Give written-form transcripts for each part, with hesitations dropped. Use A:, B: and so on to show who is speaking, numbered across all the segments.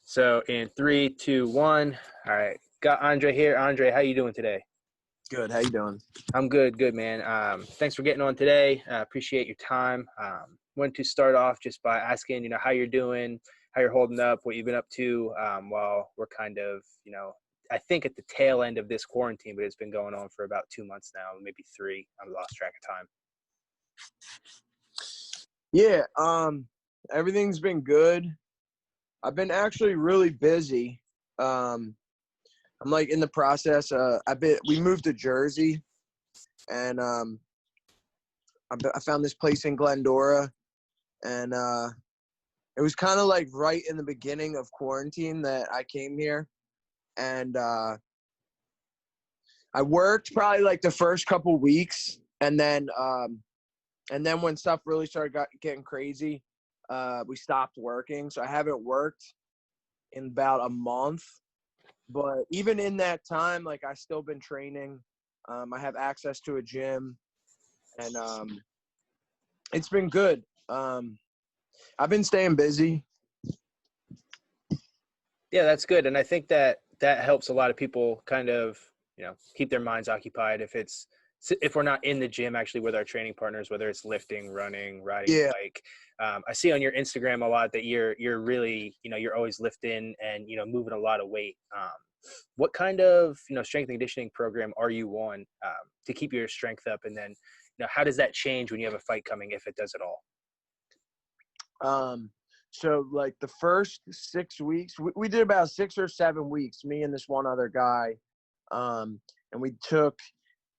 A: So in three, two, one. All right. Got Andre here. Andre, how you doing today?
B: Good. How you doing?
A: I'm good, man. Thanks for getting on today. Appreciate your time. Wanted to start off just by asking, how you're doing, how you're holding up, what you've been up to while we're kind of, I think at the tail end of this quarantine, but it's been going on for about 2 months now, maybe three. I've lost track of time.
B: Yeah. Everything's been good. I've been actually really busy. I'm like in the process. We moved to Jersey, and I found this place in Glendora, and it was kind of like right in the beginning of quarantine that I came here, and I worked probably like the first couple weeks, and then when stuff really started getting crazy, we stopped working. So I haven't worked in about a month. But even in that time, like I still been training. I have access to a gym, and it's been good. I've been staying busy.
A: Yeah, that's good. And I think that helps a lot of people kind of, keep their minds occupied if we're not in the gym actually with our training partners, whether it's lifting, running, riding a
B: Yeah.
A: bike. I see on your Instagram a lot that you're really, you're always lifting and, moving a lot of weight. What kind of, strength and conditioning program are you on to keep your strength up? And then, how does that change when you have a fight coming, if it does at all?
B: So like the first 6 weeks, we did about 6 or 7 weeks, me and this one other guy. And we took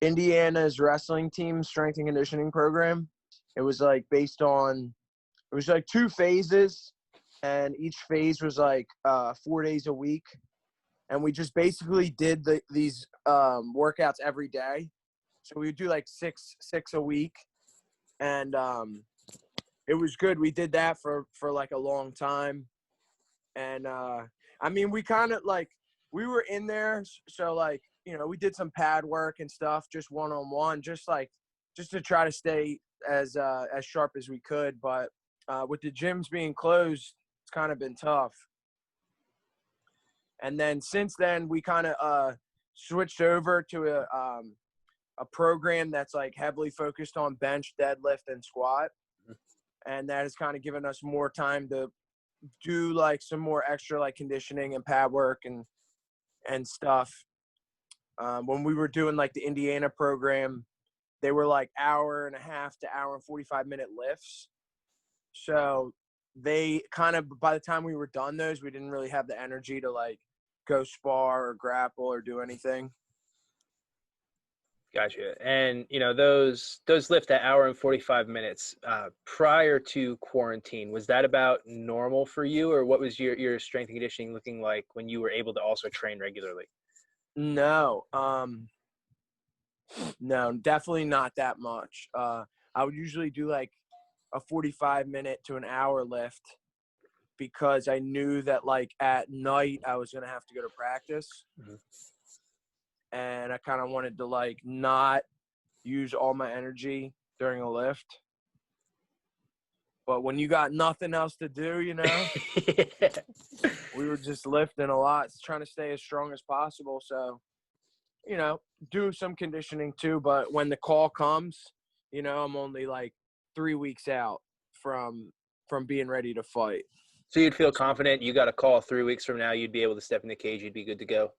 B: Indiana's wrestling team strength and conditioning program. It was like it was like 2 phases, and each phase was like 4 days a week. And we just basically did these workouts every day. So we would do like six a week. And it was good. We did that for like a long time. And we kind of like, we were in there. So like, we did some pad work and stuff, just one-on-one, just to try to stay as sharp as we could. But with the gyms being closed, it's kind of been tough. And then since then, we kind of switched over to a program that's like heavily focused on bench, deadlift, and squat. And that has kind of given us more time to do like some more extra like conditioning and pad work and stuff. When we were doing like the Indiana program, they were like 1.5 to 45-minute lifts. So they kind of, by the time we were done those, we didn't really have the energy to like go spar or grapple or do anything.
A: Gotcha. And, those lift at 1:45 prior to quarantine, was that about normal for you, or what was your strength and conditioning looking like when you were able to also train regularly?
B: No, no, definitely not that much. I would usually do like a 45-minute to an hour lift because I knew that like at night I was going to have to go to practice.
A: Mm-hmm.
B: And I kind of wanted to like not use all my energy during a lift. But when you got nothing else to do,
A: Yeah.
B: we were just lifting a lot, trying to stay as strong as possible. So, do some conditioning too. But when the call comes, I'm only like 3 weeks out from being ready to fight.
A: So you'd feel confident you got a call 3 weeks from now, you'd be able to step in the cage, you'd be good to go?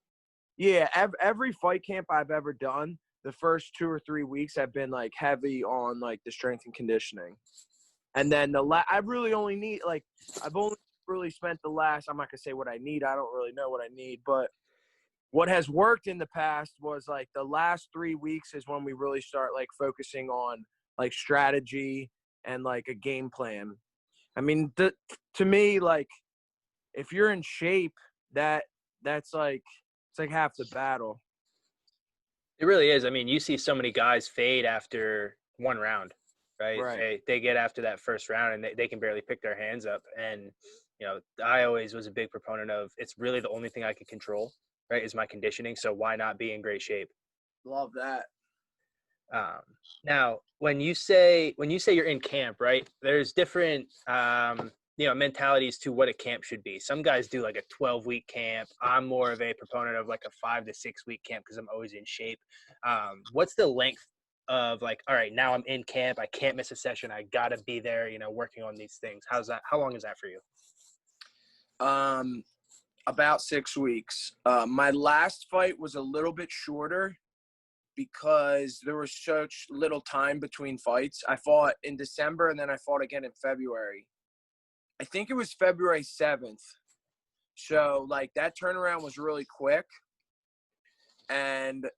B: Yeah, every fight camp I've ever done, the first 2 or 3 weeks have been like heavy on like the strength and conditioning. And then I really only need like, I've only really spent the last, I'm not gonna say what I need. I don't really know what I need, but what has worked in the past was like the last 3 weeks is when we really start like focusing on like strategy and like a game plan. I mean, to me, like if you're in shape, that's like, it's like half the battle.
A: It really is. I mean, you see so many guys fade after one round, right?
B: Right.
A: They get after that first round and they can barely pick their hands up. And, I always was a big proponent of, it's really the only thing I can control, right, is my conditioning. So why not be in great shape?
B: Love that.
A: Now, when you say you're in camp, right, there's different mentalities to what a camp should be. Some guys do like a 12-week camp. I'm more of a proponent of like a 5 to 6 week camp because I'm always in shape. What's the length of like, all right, now I'm in camp. I can't miss a session. I got to be there, working on these things. How long is that for you?
B: About 6 weeks. My last fight was a little bit shorter because there was such little time between fights. I fought in December and then I fought again in February. I think it was February 7th. So like that turnaround was really quick. And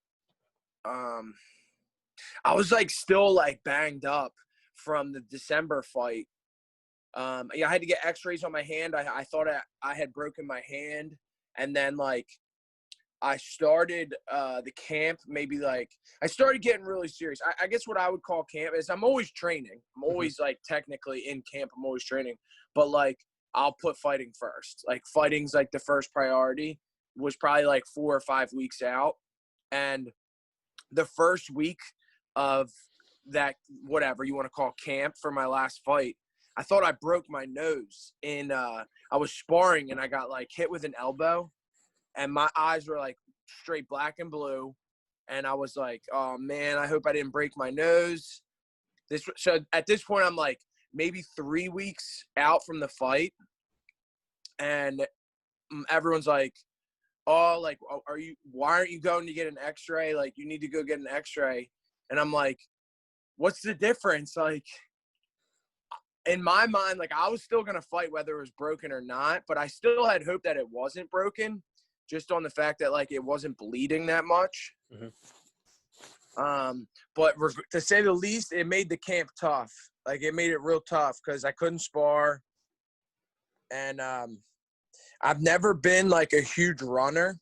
B: I was like still like banged up from the December fight. I had to get x-rays on my hand. I thought I had broken my hand. And then like I started the camp, maybe like I started getting really serious. I guess what I would call camp is I'm always training. I'm always like technically in camp. I'm always training. But like I'll put fighting first. Like fighting's like the first priority. Was probably like 4 or 5 weeks out. And the first week of that, whatever you want to call camp for my last fight, I thought I broke my nose I was sparring and I got like hit with an elbow and my eyes were like straight black and blue. And I was like, oh man, I hope I didn't break my nose. So at this point, I'm like maybe 3 weeks out from the fight. And everyone's like, oh, like, why aren't you going to get an x-ray? Like, you need to go get an x-ray. And I'm like, what's the difference? Like, in my mind, like, I was still going to fight whether it was broken or not, but I still had hope that it wasn't broken, just on the fact that, like, it wasn't bleeding that much. But to say the least, it made the camp tough. Like, it made it real tough because I couldn't spar. And I've never been, like, a huge runner.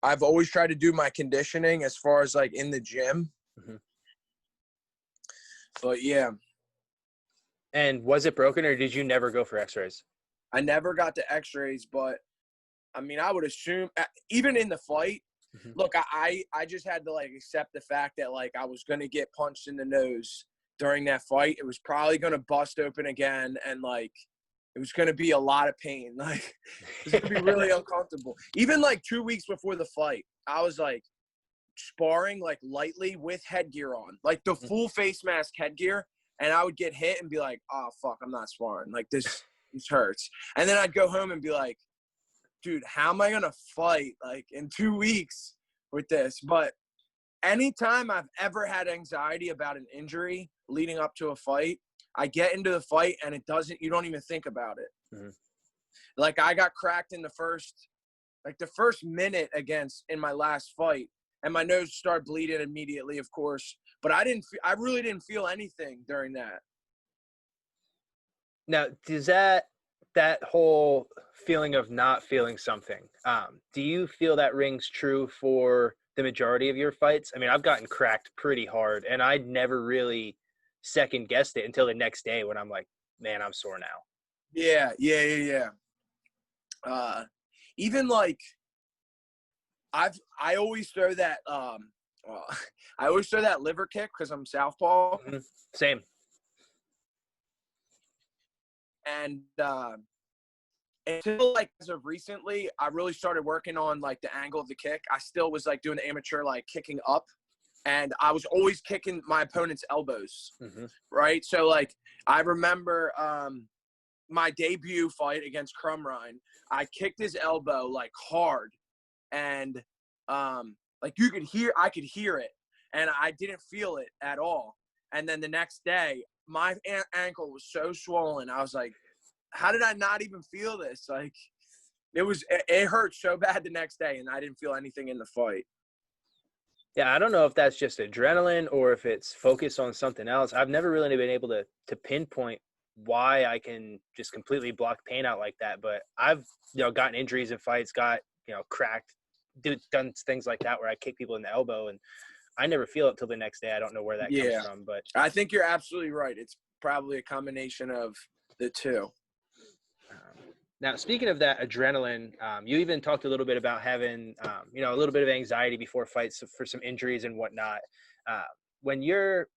B: I've always tried to do my conditioning as far as, like, in the gym. But, yeah.
A: And was it broken or did you never go for x-rays?
B: I never got the x-rays, but, I mean, I would assume – even in the fight, look, I just had to, like, accept the fact that, like, I was going to get punched in the nose during that fight. It was probably going to bust open again and, like, it was going to be a lot of pain. Like, it was going to be really uncomfortable. Even, like, 2 weeks before the fight, I was, like, sparring, like, lightly with headgear on. Like, the full face mask headgear. And I would get hit and be like, oh, fuck, I'm not sparring. Like, this hurts. And then I'd go home and be like, dude, how am I going to fight, like, in 2 weeks with this? But anytime I've ever had anxiety about an injury leading up to a fight, I get into the fight and you don't even think about it. Like I got cracked in the first minute in my last fight and my nose started bleeding immediately, of course, but I really didn't feel anything during that.
A: Now, does that whole feeling of not feeling something, do you feel that rings true for the majority of your fights? I mean, I've gotten cracked pretty hard and I'd never really second guessed it until the next day when I'm like, man, I'm sore now.
B: Yeah. Even like I always throw that I always throw that liver kick because I'm southpaw.
A: Same.
B: And until like as of recently, I really started working on like the angle of the kick. I still was like doing the amateur like kicking up. And I was always kicking my opponent's elbows, right? So, like, I remember my debut fight against Crumrine. I kicked his elbow, like, hard. And, like, I could hear it. And I didn't feel it at all. And then the next day, my ankle was so swollen. I was like, how did I not even feel this? Like, it hurt so bad the next day, and I didn't feel anything in the fight.
A: Yeah, I don't know if that's just adrenaline or if it's focused on something else. I've never really been able to pinpoint why I can just completely block pain out like that. But I've, gotten injuries in fights, got, cracked, done things like that where I kick people in the elbow and I never feel it till the next day. I don't know where that comes from, but
B: I think you're absolutely right. It's probably a combination of the two.
A: Now, speaking of that adrenaline, you even talked a little bit about having, a little bit of anxiety before fights for some injuries and whatnot. When you're,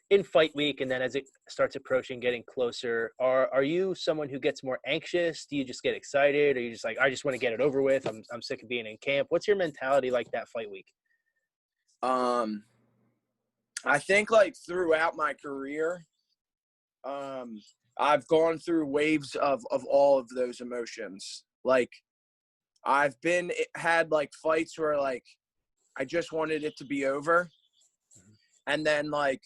A: in fight week, and then as it starts approaching, getting closer, are you someone who gets more anxious? Do you just get excited? Or you just like, I just want to get it over with? I'm sick of being in camp. What's your mentality like that fight week?
B: I think like throughout my career, I've gone through waves of all of those emotions. Like I've had like fights where like I just wanted it to be over. And then like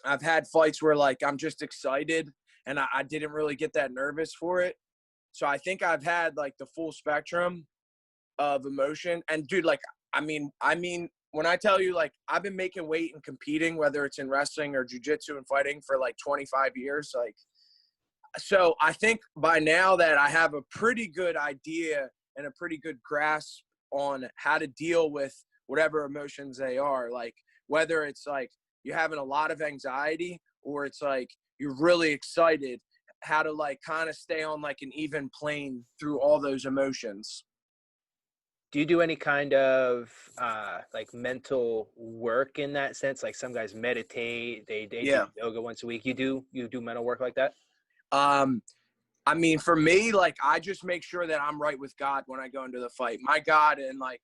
B: I've had fights where like I'm just excited and I didn't really get that nervous for it. So I think I've had like the full spectrum of emotion. And dude, like, I mean, when I tell you, like, I've been making weight and competing, whether it's in wrestling or jiu-jitsu and fighting for like 25 years. Like, so I think by now that I have a pretty good idea and a pretty good grasp on how to deal with whatever emotions they are. Like, whether it's like you're having a lot of anxiety or it's like you're really excited, how to like kind of stay on like an even plane through all those emotions.
A: Do you do any kind of like mental work in that sense? Like some guys meditate, they
B: Yeah.
A: do yoga once a week. You do mental work like that?
B: I mean, for me, like, I just make sure that I'm right with God when I go into the fight. My God, and like,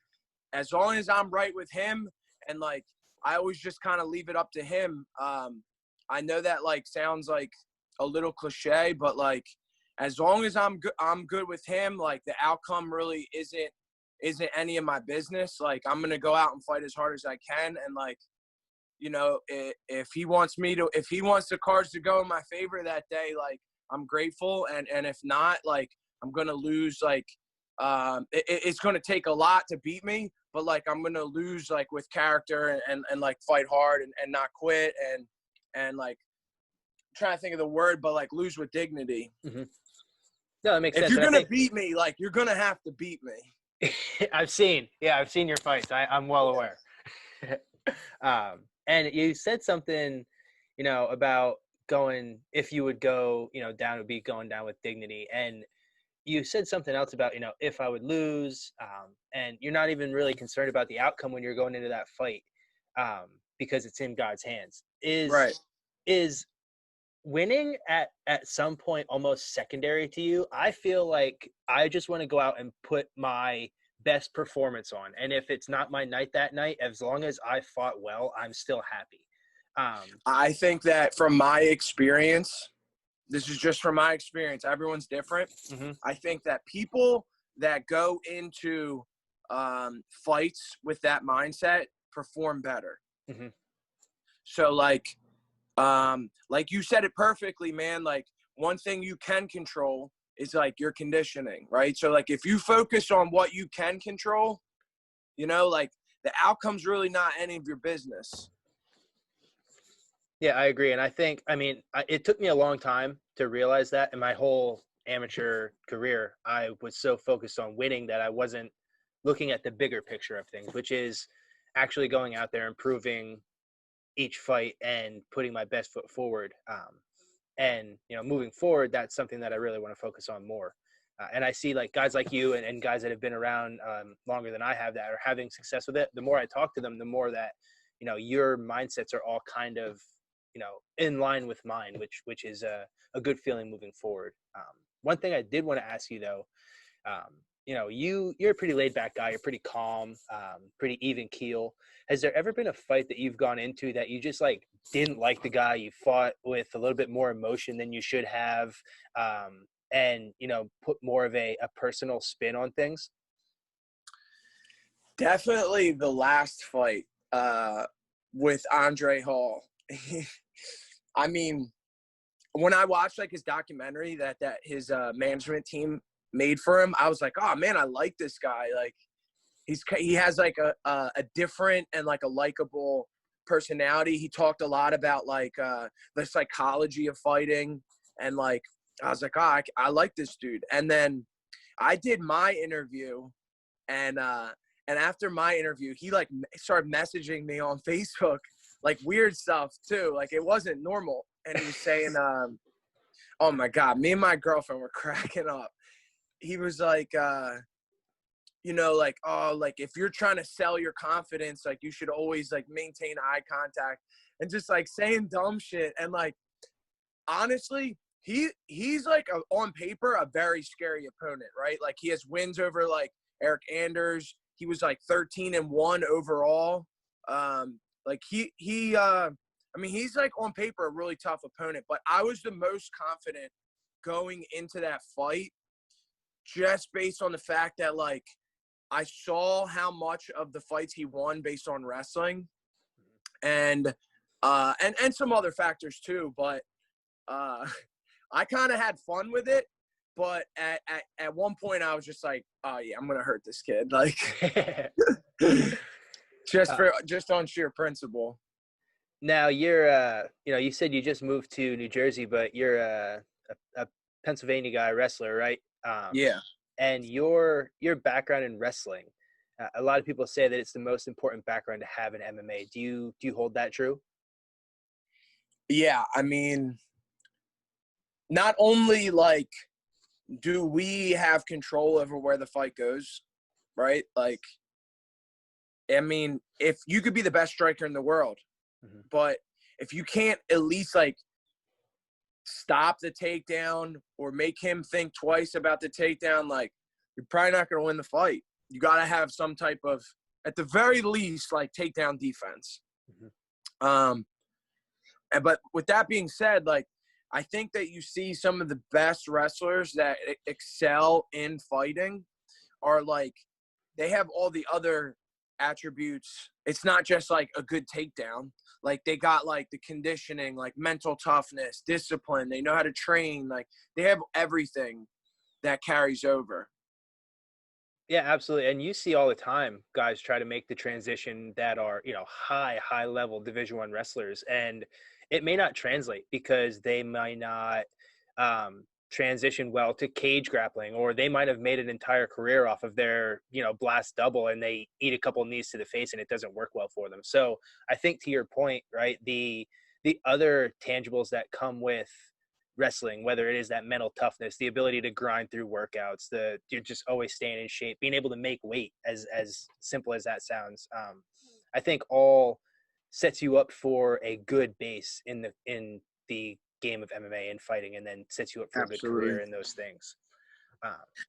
B: as long as I'm right with Him, and like, I always just kind of leave it up to Him. I know that like sounds like a little cliche, but like, as long as I'm good with Him. Like, the outcome really isn't any of my business. Like, I'm gonna go out and fight as hard as I can, and like, you know, if He wants the cards to go in my favor that day, like, I'm grateful. And if not, like, I'm going to lose, like, it's going to take a lot to beat me, but like, I'm going to lose like with character and like fight hard and not quit. And like, I'm trying to think of the word, but like lose with dignity.
A: Mm-hmm. No, that makes sense.
B: If you're going to beat me, like, you're going to have to beat me.
A: I've seen your fights. I'm well aware. And you said something, you know, about if you would go, you know, down, would be going down with dignity. And you said something else about, you know, if I would lose, and you're not even really concerned about the outcome when you're going into that fight, because it's in God's hands. Is winning at some point almost secondary to you? I feel like I just want to go out and put my best performance on. And if it's not my night that night, as long as I fought well, I'm still happy.
B: I think that from my experience, this is just from my experience, everyone's different.
A: Mm-hmm.
B: I think that people that go into fights with that mindset perform better.
A: Mm-hmm.
B: So like you said it perfectly, man. Like, one thing you can control is like your conditioning, right? So like, if you focus on what you can control, you know, like, the outcome's really not any of your business.
A: Yeah, I agree. And I think, I mean, it took me a long time to realize that. In my whole amateur career, I was so focused on winning that I wasn't looking at the bigger picture of things, which is actually going out there, improving each fight and putting my best foot forward. And, you know, moving forward, that's something that I really want to focus on more. And I see like guys like you and guys that have been around longer than I have that are having success with it. The more I talk to them, the more that, you know, your mindsets are all kind of, you know, in line with mine, which is a good feeling moving forward. One thing I did want to ask you though, you know, you're a pretty laid back guy. You're pretty calm, pretty even keel. Has there ever been a fight that you've gone into that you just like didn't like the guy, you fought with a little bit more emotion than you should have, and, you know, put more of a personal spin on things?
B: Definitely the last fight with Andre Hall. I mean, when I watched like his documentary that his management team made for him, I was like, oh man, I like this guy. Like, he has like a different and like a likable personality. He talked a lot about like the psychology of fighting, and like, I was like, oh, I like this dude. And then I did my interview, and after my interview, he like started messaging me on Facebook, like weird stuff too. Like, it wasn't normal. And he was saying, oh my God, me and my girlfriend were cracking up. He was like, like, oh, like if you're trying to sell your confidence, like you should always like maintain eye contact and just like saying dumb shit. And like, honestly, he's like on paper a very scary opponent, right? Like he has wins over like Eric Anders. He was like 13-1 overall. Like I mean, he's like on paper a really tough opponent, but I was the most confident going into that fight just based on the fact that like I saw how much of the fights he won based on wrestling and some other factors too, but I kind of had fun with it, but at one point I was just like, oh yeah, I'm gonna hurt this kid, like just on sheer principle.
A: Now you're, you said you just moved to New Jersey, but you're a Pennsylvania guy, wrestler, right?
B: Yeah.
A: And your background in wrestling, a lot of people say that it's the most important background to have in MMA. Do you hold that true?
B: Yeah, I mean, not only like do we have control over where the fight goes, right? Like, I mean, if you could be the best striker in the world, but if you can't at least like stop the takedown or make him think twice about the takedown, like you're probably not going to win the fight. You got to have some type of, at the very least, like takedown defense. But with that being said, like I think that you see some of the best wrestlers that excel in fighting are like they have all the other attributes. It's not just like a good takedown. Like they got like the conditioning, like mental toughness, discipline. They know how to train. Like they have everything that carries over.
A: Yeah, absolutely. And you see all the time guys try to make the transition that are, high level Division I wrestlers, and it may not translate because they might not transition well to cage grappling, or they might have made an entire career off of their, blast double, and they eat a couple knees to the face and it doesn't work well for them. So I think to your point, right, the other tangibles that come with wrestling, whether it is that mental toughness, the ability to grind through workouts, you're just always staying in shape, being able to make weight, as simple as that sounds, I think all sets you up for a good base in the game of MMA and fighting, and then sets you up for a good career in those things.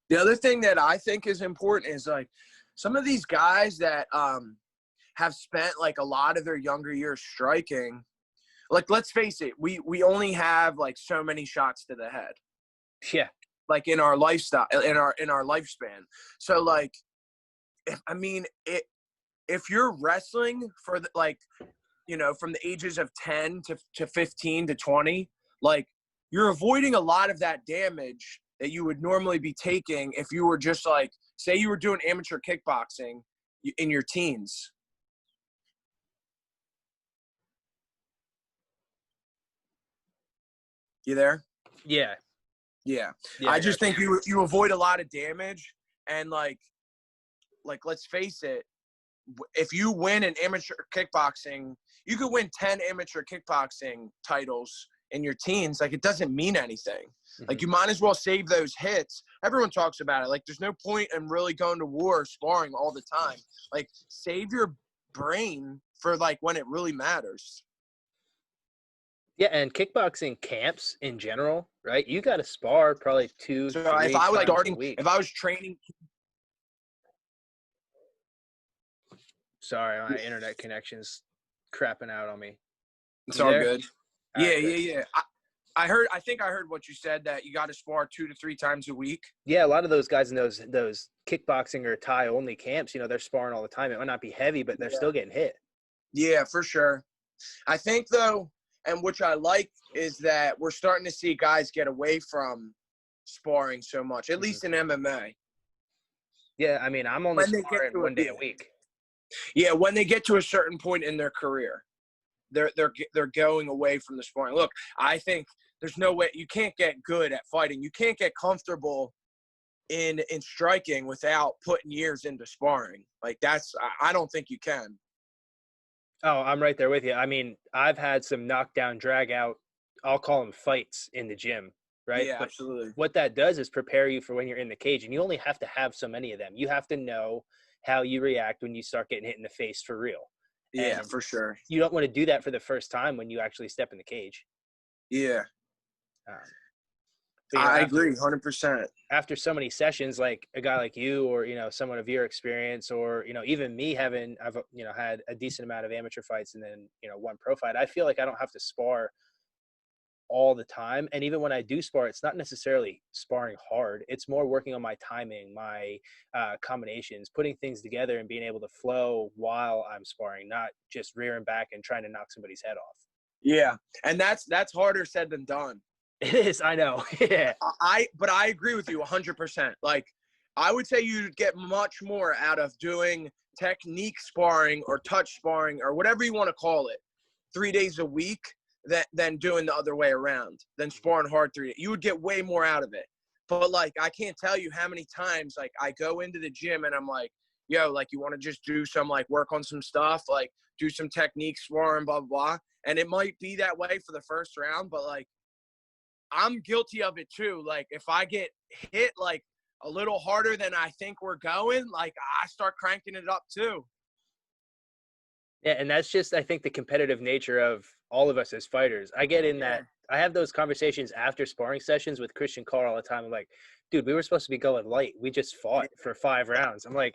B: The other thing that I think is important is like some of these guys that have spent like a lot of their younger years striking. Like, let's face it, we only have like so many shots to the head.
A: Yeah.
B: Like in our lifestyle, in our lifespan. So like, if you're wrestling for the, like, from the ages of 10 to 15 to 20, like you're avoiding a lot of that damage that you would normally be taking if you were just like, say you were doing amateur kickboxing in your teens. You there?
A: Yeah.
B: I just think you avoid a lot of damage, and like let's face it, if you win an amateur kickboxing, you could win 10 amateur kickboxing titles in your teens. Like it doesn't mean anything. Like you might as well save those hits. Everyone talks about it. Like there's no point in really going to war or sparring all the time. Like save your brain for like when it really matters.
A: Yeah, and kickboxing camps in general, right? You got to spar probably 2-3
B: if I was
A: times
B: starting,
A: a week.
B: if I was training.
A: Sorry, my internet connection's crapping out on me.
B: It's all good. Yeah,
A: good.
B: yeah. I think I heard what you said, that you got to spar 2 to 3 times a week.
A: Yeah, a lot of those guys in those kickboxing or Thai only camps, they're sparring all the time. It might not be heavy, but they're still getting hit.
B: Yeah, for sure. I think though, and which I like, is that we're starting to see guys get away from sparring so much, at least in MMA.
A: Yeah, I mean, I'm only sparring 1 day a week.
B: Yeah, when they get to a certain point in their career, they're going away from the sparring. Look, I think there's no way you can't get good at fighting. You can't get comfortable in striking without putting years into sparring. Like I don't think you can.
A: Oh, I'm right there with you. I mean, I've had some knockdown, drag out, I'll call them fights in the gym. right?
B: Yeah,
A: But
B: absolutely.
A: what that does is prepare you for when you're in the cage, and you only have to have so many of them. You have to know how you react when you start getting hit in the face for real.
B: Yeah,
A: And
B: for sure.
A: you don't want to do that for the first time when you actually step in the cage.
B: Yeah,
A: Um, but
B: I agree 100%.
A: after so many sessions, like a guy like you, or someone of your experience, or even me, I've had a decent amount of amateur fights and then one pro fight. I feel like I don't have to spar all the time, and even when I do spar, it's not necessarily sparring hard. It's more working on my timing, my combinations, putting things together, and being able to flow while I'm sparring, not just rearing back and trying to knock somebody's head off.
B: Yeah, and that's harder said than done.
A: It is, I know. Yeah.
B: But I agree with you 100%. Like, I would say you'd get much more out of doing technique sparring or touch sparring or whatever you want to call it 3 days a week than doing the other way around, than sparring hard 3 days. You would get way more out of it. But, like, I can't tell you how many times, like, I go into the gym and I'm like, yo, like, you want to just do some, like, work on some stuff, like, do some technique sparring, blah, blah, blah. And it might be that way for the first round, but, like, I'm guilty of it too. Like, if I get hit like a little harder than I think we're going, like, I start cranking it up too.
A: Yeah, and that's just, I think, the competitive nature of all of us as fighters. I get in that. I have those conversations after sparring sessions with Christian Carr all the time. I'm like, dude, we were supposed to be going light. We just fought for 5 rounds. I'm like,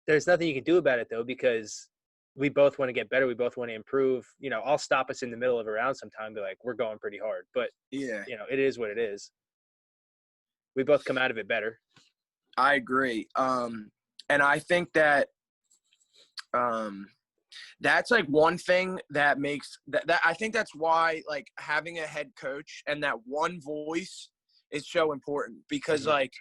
A: there's nothing you can do about it, though, because we both want to get better. We both want to improve. I'll stop us in the middle of a round sometime and be like, we're going pretty hard. But,
B: Yeah,
A: it is what it is. We both come out of it better.
B: I agree. And I think that that's like one thing that makes that I think that's why, like, having a head coach and that one voice is so important, because like,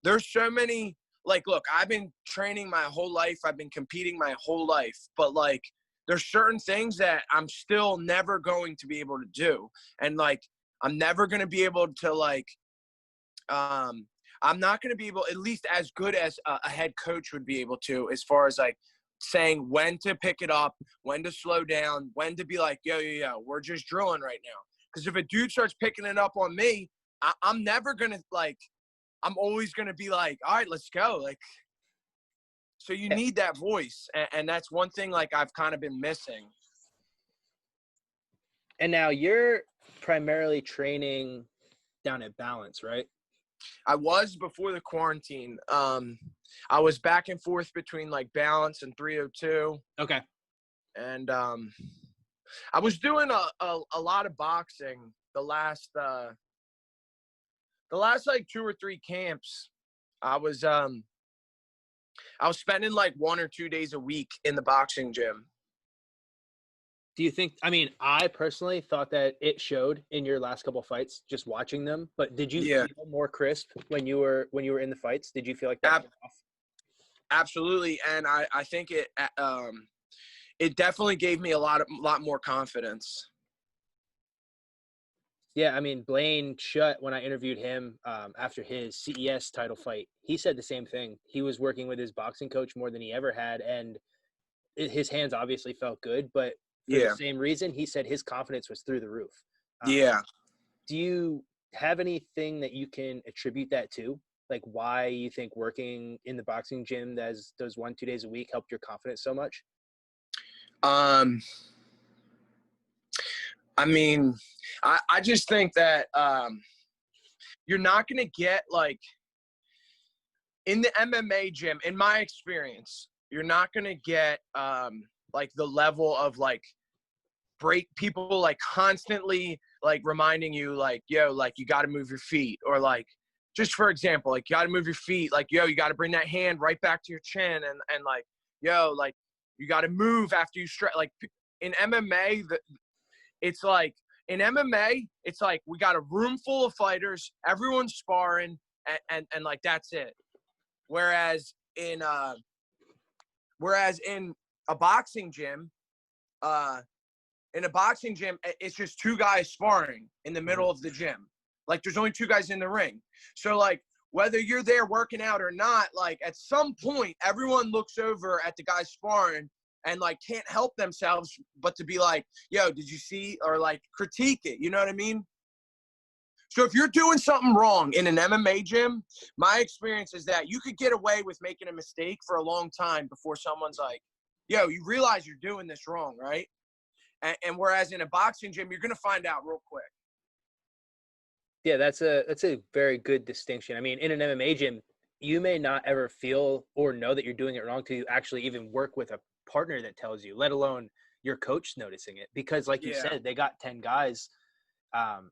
B: there's so many, like, look, I've been training my whole life, I've been competing my whole life, but like, there's certain things that I'm still never going to be able to do, and like, I'm never going to be able to, like, I'm not going to be able, at least as good as a head coach would be able to, as far as like saying when to pick it up, when to slow down, when to be like, yo, we're just drilling right now. Because if a dude starts picking it up on me, I'm never going to, like, I'm always going to be like, all right, let's go. Like, so you need that voice. And that's one thing, like, I've kind of been missing.
A: And now you're primarily training down at Balance, right?
B: I was before the quarantine. I was back and forth between like Balance and 302.
A: Okay.
B: And I was doing a lot of boxing the last like 2 or 3 camps. I was spending like 1 or 2 days a week in the boxing gym.
A: Do you think, I mean, I personally thought that it showed in your last couple of fights, just watching them, but did you feel more crisp when you were in the fights? Did you feel like that?
B: Absolutely. And I think it definitely gave me a lot more confidence.
A: Yeah, I mean, Blaine Shutt, when I interviewed him after his CES title fight, he said the same thing. He was working with his boxing coach more than he ever had, and his hands obviously felt good, but for the same reason, he said his confidence was through the roof. Do you have anything that you can attribute that to? Like, why you think working in the boxing gym those 1-2 days a week helped your confidence so much?
B: I mean, I just think that you're not going to get, like, in the MMA gym, in my experience, you're not going to get like the level of like break people like constantly like reminding you like, yo, like, you got to move your feet, or like, just for example, like, you got to move your feet, like, yo, you got to bring that hand right back to your chin, and like, yo, like, you got to move after you stretch. Like, in MMA, it's like, in MMA, it's like we got a room full of fighters, everyone's sparring, and like, that's it. Whereas in a boxing gym, it's just 2 guys sparring in the middle of the gym. Like, there's only 2 guys in the ring. So like, whether you're there working out or not, like, at some point, everyone looks over at the guy sparring and like can't help themselves but to be like, yo, did you see, or like critique it, you know what I mean? So if you're doing something wrong in an MMA gym, my experience is that you could get away with making a mistake for a long time before someone's like, yo, you realize you're doing this wrong, right? And whereas in a boxing gym, you're going to find out real quick.
A: Yeah, that's a very good distinction. I mean, in an MMA gym, you may not ever feel or know that you're doing it wrong till you actually even work with a partner that tells you, let alone your coach noticing it. Because like you said, they got 10 guys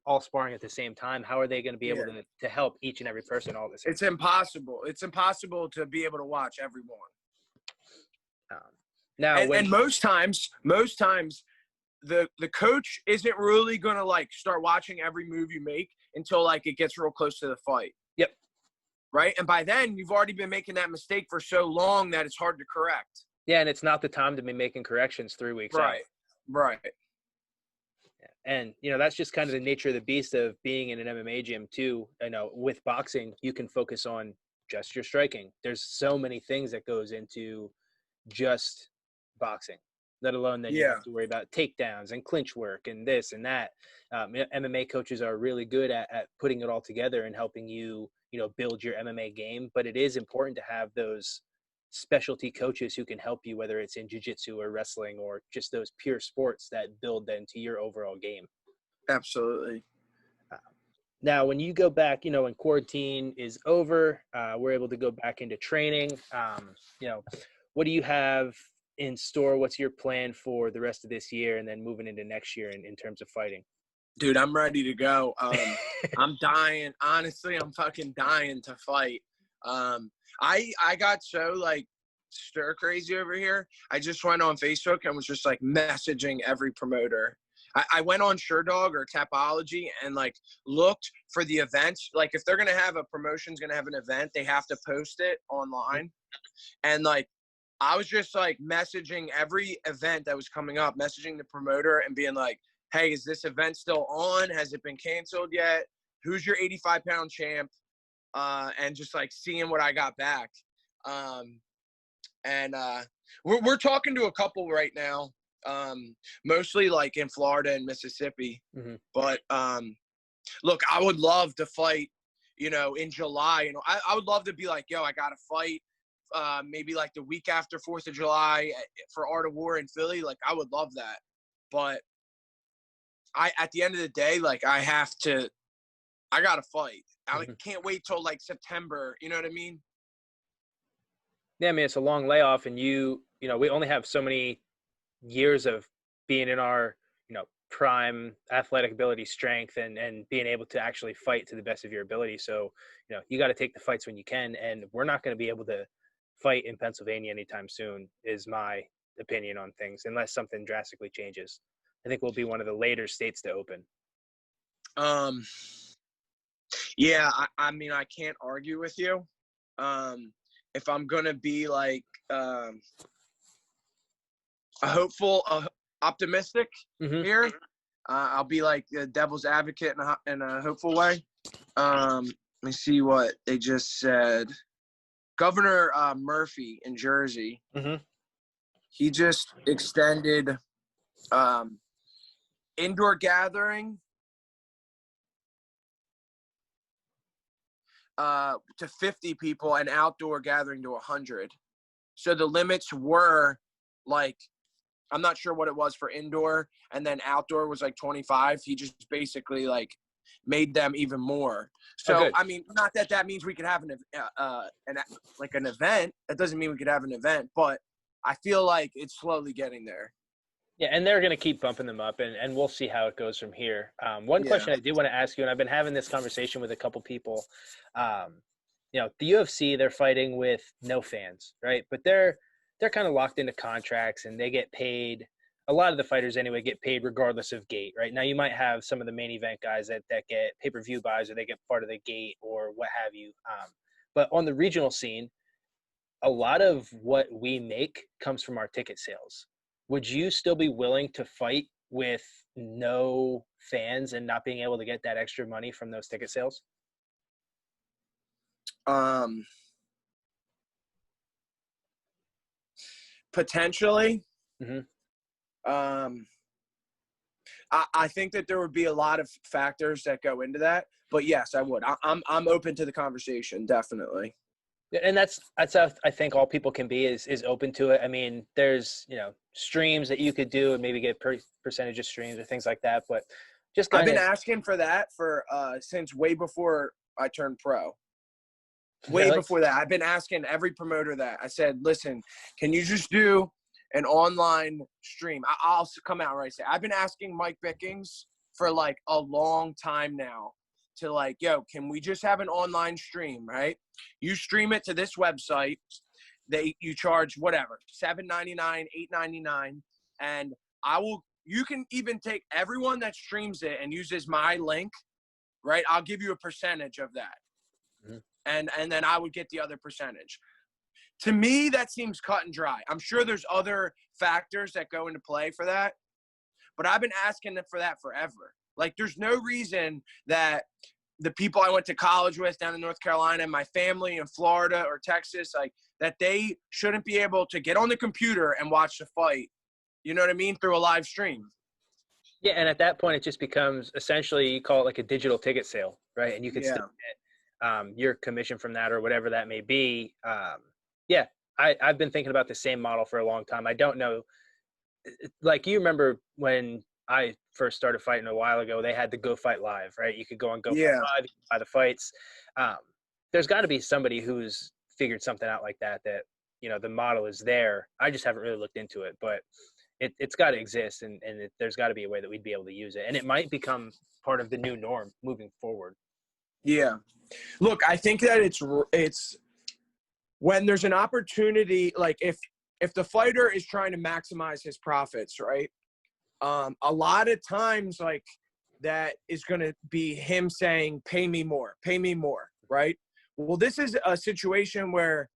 A: all sparring at the same time. How are they going to be able to help each and every person all this?
B: It's impossible. It's impossible to be able to watch everyone.
A: Now,
B: and most times, the coach isn't really going to like start watching every move you make until like it gets real close to the fight.
A: Yep.
B: Right. And by then you've already been making that mistake for so long that it's hard to correct.
A: Yeah. And it's not the time to be making corrections 3 weeks out.
B: Right.
A: And, that's just kind of the nature of the beast of being in an MMA gym too. With boxing, you can focus on just your striking. There's so many things that goes into just boxing, let alone that you have to worry about takedowns and clinch work and this and that. MMA coaches are really good at putting it all together and helping you, build your MMA game. But it is important to have those specialty coaches who can help you, whether it's in jiu-jitsu or wrestling or just those pure sports that build then to your overall game.
B: Absolutely.
A: Now, when you go back, when quarantine is over, we're able to go back into training. What do you have in store? What's your plan for the rest of this year and then moving into next year in terms of fighting?
B: Dude, I'm ready to go. I'm dying. Honestly, I'm fucking dying to fight. I got so like stir crazy over here. I just went on Facebook and was just like messaging every promoter. I went on SureDog or Tapology and like looked for the events. Like if they're going to have a promotion's going to have an event, they have to post it online. And like, I was just like messaging every event that was coming up, messaging the promoter and being like, hey, is this event still on? Has it been canceled yet? Who's your 85-pound champ? And just like seeing what I got back. We're talking to a couple right now, mostly like in Florida and Mississippi. Mm-hmm. But look, I would love to fight, in July. I would love to be like, yo, I got to fight maybe like the week after 4th of July for Art of War in Philly. Like, I would love that. But at the end of the day, like, I got to fight. I can't wait till like September. You know what I mean?
A: Yeah, I mean, it's a long layoff and we only have so many years of being in our, prime athletic ability, strength, and being able to actually fight to the best of your ability. So, you got to take the fights when you can. And we're not going to be able to fight in Pennsylvania anytime soon is my opinion on things, unless something drastically changes. I think we'll be one of the later states to open.
B: Yeah, I mean, I can't argue with you. If I'm going to be like a hopeful, optimistic here, I'll be like the devil's advocate in a hopeful way. Let me see what they just said. Governor Murphy in Jersey, he just extended indoor gathering to 50 people and outdoor gathering to 100. So the limits were like, I'm not sure what it was for indoor, and then outdoor was like 25. He just basically like made them even more. So, I mean, not that means we could have an event. That doesn't mean we could have an event, but I feel like it's slowly getting there.
A: Yeah, and they're going to keep bumping them up, and we'll see how it goes from here. One question I do want to ask you, and I've been having this conversation with a couple people. The UFC, they're fighting with no fans, right? But they're kind of locked into contracts, and they get paid. A lot of the fighters anyway get paid regardless of gate, right? Now you might have some of the main event guys that get pay-per-view buys or they get part of the gate or what have you. But on the regional scene, a lot of what we make comes from our ticket sales. Would you still be willing to fight with no fans and not being able to get that extra money from those ticket sales?
B: Potentially. I think that there would be a lot of factors that go into that. But yes, I would. I'm open to the conversation, definitely.
A: And that's how I think all people can be is open to it. I mean, there's, streams that you could do and maybe get percentage of streams or things like that. But just
B: I've
A: kind
B: been
A: of
B: asking for that for since way before I turned pro. Way
A: really,
B: before that, I've been asking every promoter that. I said, listen, can you just do an online stream? I'll come out right say. I've been asking Mike Bickings for like a long time now to like, yo, can we just have an online stream, right? You stream it to this website. You charge whatever, $7.99, $8.99, and you can even take everyone that streams it and uses my link, right? I'll give you a percentage of that.
A: Mm-hmm.
B: And then I would get the other percentage. To me, that seems cut and dry. I'm sure there's other factors that go into play for that, but I've been asking for that forever. Like, there's no reason that the people I went to college with down in North Carolina and my family in Florida or Texas, like, that they shouldn't be able to get on the computer and watch the fight, you know what I mean, through a live stream.
A: yeah. And at that point, it just becomes essentially, you call it like a digital ticket sale, right? And you could still get your commission from that or whatever that may be. Yeah, I've been thinking about the same model for a long time. I don't know, like, you remember when I first started fighting a while ago, they had the Go Fight Live, right? You could go on Go Fight Live, you could buy the fights. There's got to be somebody who's figured something out like that, the model is there. I just haven't really looked into it, but it's got to exist, and there's got to be a way that we'd be able to use it. And it might become part of the new norm moving forward.
B: Yeah. Look, I think that it's when there's an opportunity, like if the fighter is trying to maximize his profits, right? A lot of times, like, that is going to be him saying, pay me more, right? Well, this is a situation where,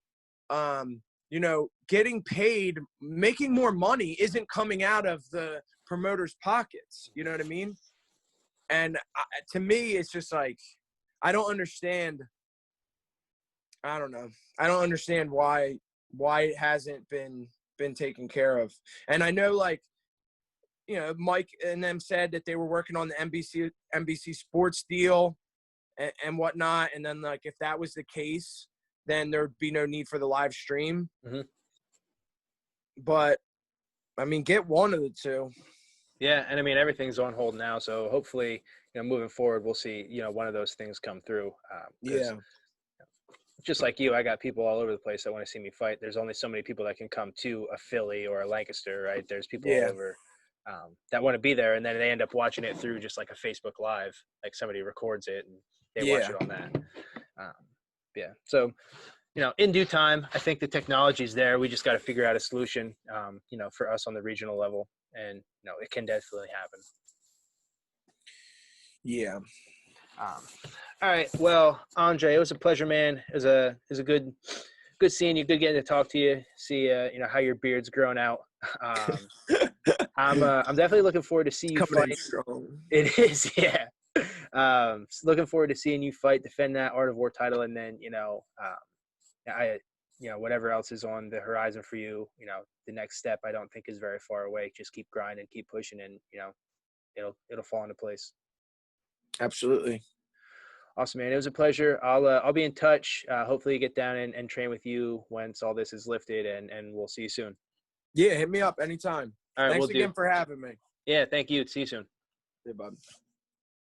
B: getting paid, making more money isn't coming out of the promoter's pockets. You know what I mean? And to me, it's just like, I don't understand. I don't know. I don't understand why it hasn't been taken care of. And I know, like, Mike and them said that they were working on the NBC Sports deal and whatnot. And then, like, if that was the case, then there'd be no need for the live stream.
A: Mm-hmm.
B: But, I mean, get one of the two.
A: Yeah, and I mean, everything's on hold now, so hopefully, moving forward, we'll see, one of those things come through.
B: Yeah.
A: Just like you, I got people all over the place that want to see me fight. There's only so many people that can come to a Philly or a Lancaster, right? There's people all over that want to be there, and then they end up watching it through just like a Facebook Live, like somebody records it and they watch it on that. So, in due time, I think the technology is there. We just got to figure out a solution, for us on the regional level, and it can definitely happen.
B: Yeah.
A: All right. Well, Andre, it was a pleasure, man. It was a good seeing you. Good getting to talk to you. See, how your beard's grown out. I'm definitely looking forward to see you
B: Coming
A: fight.
B: in strong.
A: It is, yeah. Looking forward to seeing you fight, defend that Art of War title, and then whatever else is on the horizon for you. The next step I don't think is very far away. Just keep grinding, keep pushing, and it'll fall into place.
B: Absolutely.
A: Awesome, man. It was a pleasure. I'll be in touch. Hopefully get down and train with you once all this is lifted, and we'll see you soon.
B: Yeah, hit me up anytime.
A: All right,
B: Thanks again for having me.
A: Yeah, thank you. See you soon.
B: Yeah, bud.